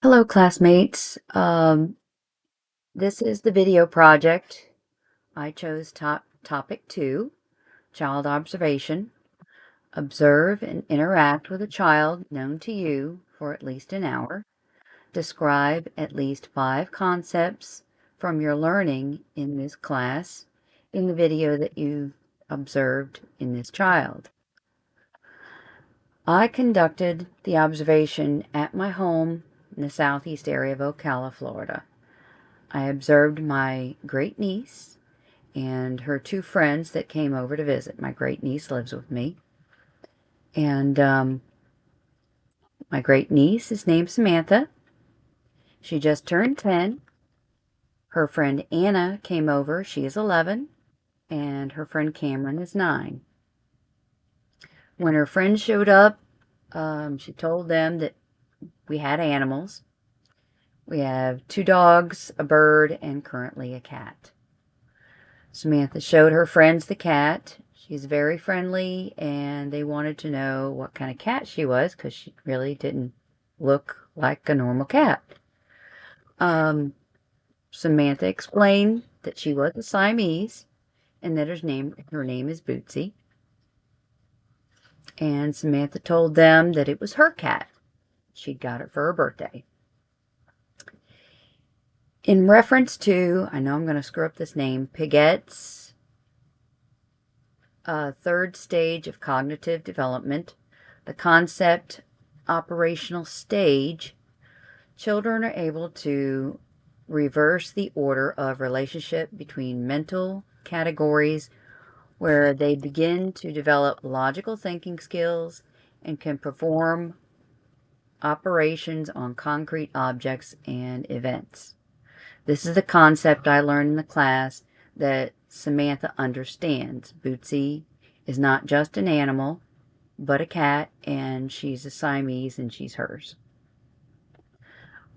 Hello, classmates. This is the video project. I chose topic 2, child observation. Observe and interact with a child known to you for at least an hour. Describe at least 5 concepts from your learning in this class in the video that you observed in this child. I conducted the observation at my home in the southeast area of Ocala, Florida. I observed my great niece and her 2 friends that came over to visit. My great niece lives with me. And my great niece is named Samantha. She just turned 10. Her friend Anna came over. She is 11. And her friend Cameron is 9. When her friends showed up, she told them that we had animals. We have 2 dogs, a bird, and currently a cat. Samantha showed her friends the cat. She's very friendly, and they wanted to know what kind of cat she was because she really didn't look like a normal cat. Samantha explained that she was a Siamese and that her name is Bootsy. And Samantha told them that it was her cat. She'd got it for her birthday. In reference to, I know I'm going to screw up this name, Piaget's third stage of cognitive development, the concept operational stage, children are able to reverse the order of relationship between mental categories where they begin to develop logical thinking skills and can perform operations on concrete objects and events. This is the concept I learned in the class that Samantha understands. Bootsy is not just an animal, but a cat, and she's a Siamese, and she's hers.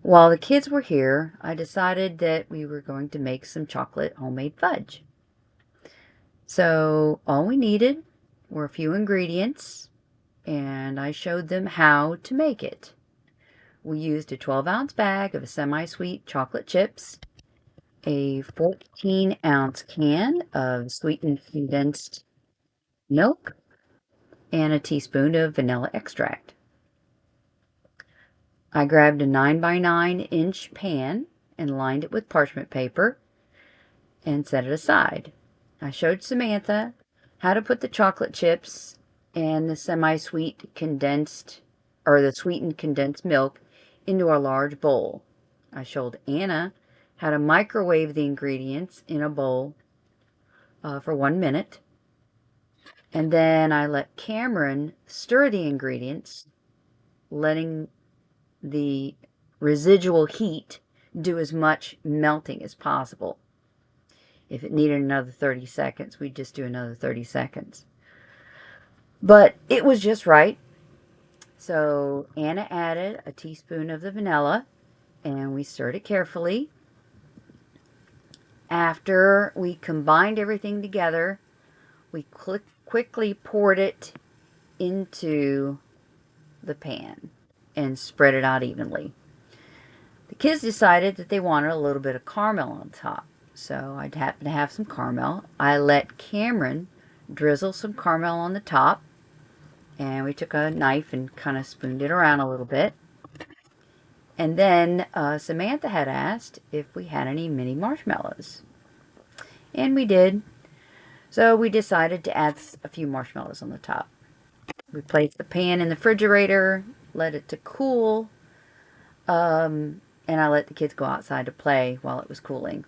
While the kids were here, I decided that we were going to make some chocolate homemade fudge. So all we needed were a few ingredients, and I showed them how to make it. We used a 12-ounce bag of semi-sweet chocolate chips, a 14-ounce can of sweetened condensed milk, and a teaspoon of vanilla extract. I grabbed a 9 by 9-inch pan and lined it with parchment paper and set it aside. I showed Samantha how to put the chocolate chips and the semi-sweet condensed, or the sweetened condensed milk into a large bowl. I showed Anna how to microwave the ingredients in a bowl for 1 minute. And then I let Cameron stir the ingredients, letting the residual heat do as much melting as possible. If it needed another 30 seconds, we'd just do another 30 seconds. But it was just right. So Anna added a teaspoon of the vanilla, and we stirred it carefully. After we combined everything together, we quickly poured it into the pan and spread it out evenly. The kids decided that they wanted a little bit of caramel on top, so I'd happen to have some caramel. I let Cameron drizzle some caramel on the top, and we took a knife and kind of spooned it around a little bit. And then Samantha had asked if we had any mini marshmallows, and we did. So we decided to add a few marshmallows on the top. We placed the pan in the refrigerator, let it to cool, and I let the kids go outside to play while it was cooling.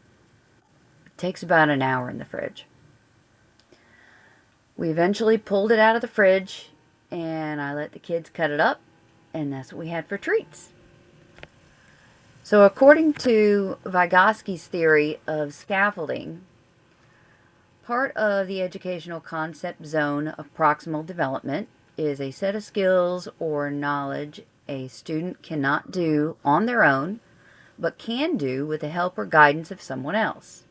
It takes about an hour in the fridge. We eventually pulled it out of the fridge, and I let the kids cut it up, and that's what we had for treats. So according to Vygotsky's theory of scaffolding, part of the educational concept zone of proximal development is a set of skills or knowledge a student cannot do on their own, but can do with the help or guidance of someone else.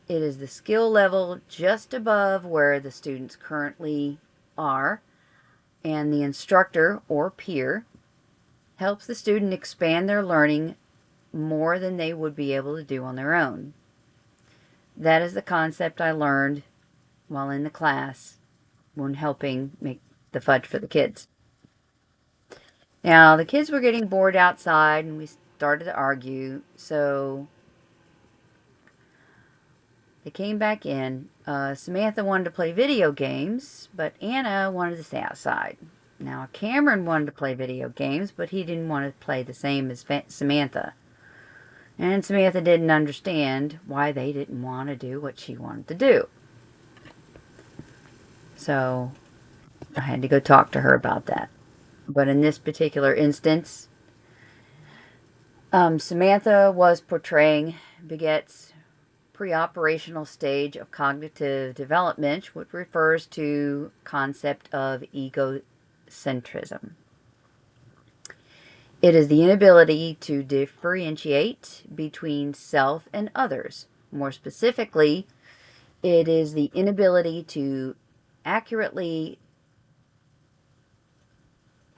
It is the skill level just above where the students currently are, and the instructor or peer helps the student expand their learning more than they would be able to do on their own. That is the concept I learned while in the class when helping make the fudge for the kids. Now, the kids were getting bored outside and we started to argue, so they came back in. Samantha wanted to play video games, but Anna wanted to stay outside. Now, Cameron wanted to play video games, but he didn't want to play the same as Samantha. And Samantha didn't understand why they didn't want to do what she wanted to do. So, I had to go talk to her about that. But in this particular instance, Samantha was portraying Baguette's pre-operational stage of cognitive development, which refers to concept of egocentrism. It is the inability to differentiate between self and others. More specifically, it is the inability to accurately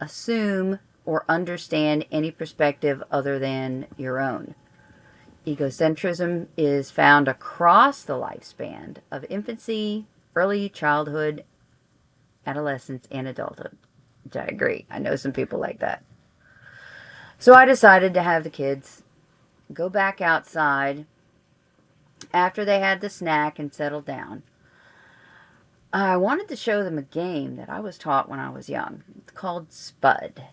assume or understand any perspective other than your own. Egocentrism is found across the lifespan of infancy, early childhood, adolescence, and adulthood. Which I agree. I know some people like that. So I decided to have the kids go back outside after they had the snack and settled down. I wanted to show them a game that I was taught when I was young. It's called Spud.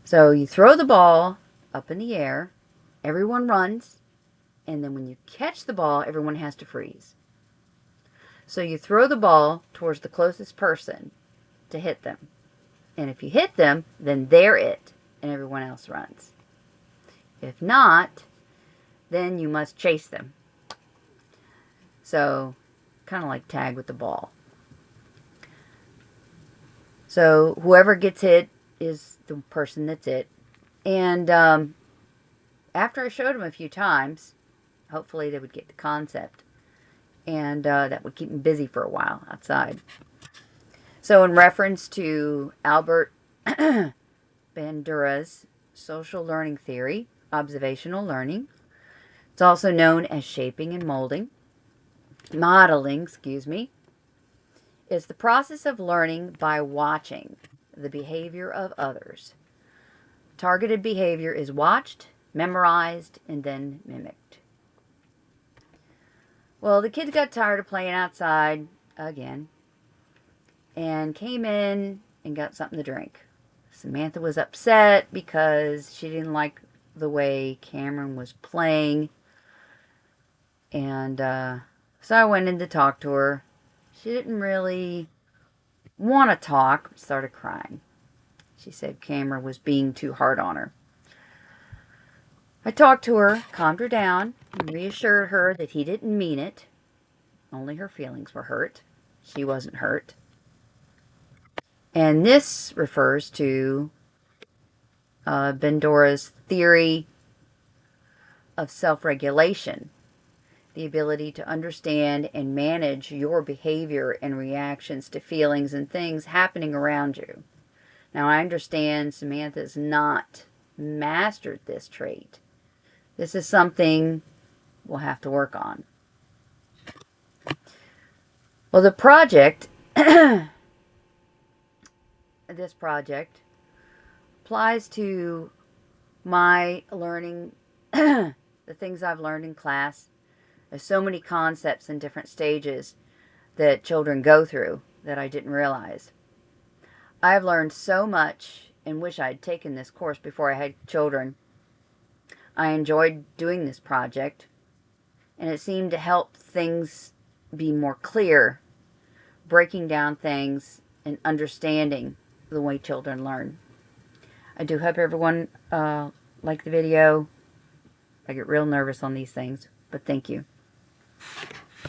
So you throw the ball up in the air, everyone runs, and then when you catch the ball, everyone has to freeze. So you throw the ball towards the closest person to hit them. And if you hit them, then they're it, and everyone else runs. If not, then you must chase them. So, kind of like tag with the ball. So, whoever gets hit is the person that's it. And after I showed them a few times, hopefully they would get the concept. And that would keep them busy for a while outside. So in reference to Albert Bandura's social learning theory, observational learning, it's also known as shaping and modeling, is the process of learning by watching the behavior of others. Targeted behavior is watched, memorized, and then mimicked. Well, the kids got tired of playing outside again and came in and got something to drink. Samantha was upset because she didn't like the way Cameron was playing. And so I went in to talk to her. She didn't really want to talk, started crying. She said Cameron was being too hard on her. I talked to her, calmed her down, and reassured her that he didn't mean it. Only her feelings were hurt. She wasn't hurt. And this refers to Bandura's theory of self-regulation, the ability to understand and manage your behavior and reactions to feelings and things happening around you. Now, I understand Samantha's not mastered this trait. This is something we'll have to work on. Well, the project, this project, applies to my learning, the things I've learned in class. There's so many concepts and different stages that children go through that I didn't realize. I've learned so much and wish I had taken this course before I had children. I enjoyed doing this project, and it seemed to help things be more clear, breaking down things and understanding the way children learn. I do hope everyone liked the video. I get real nervous on these things, but thank you.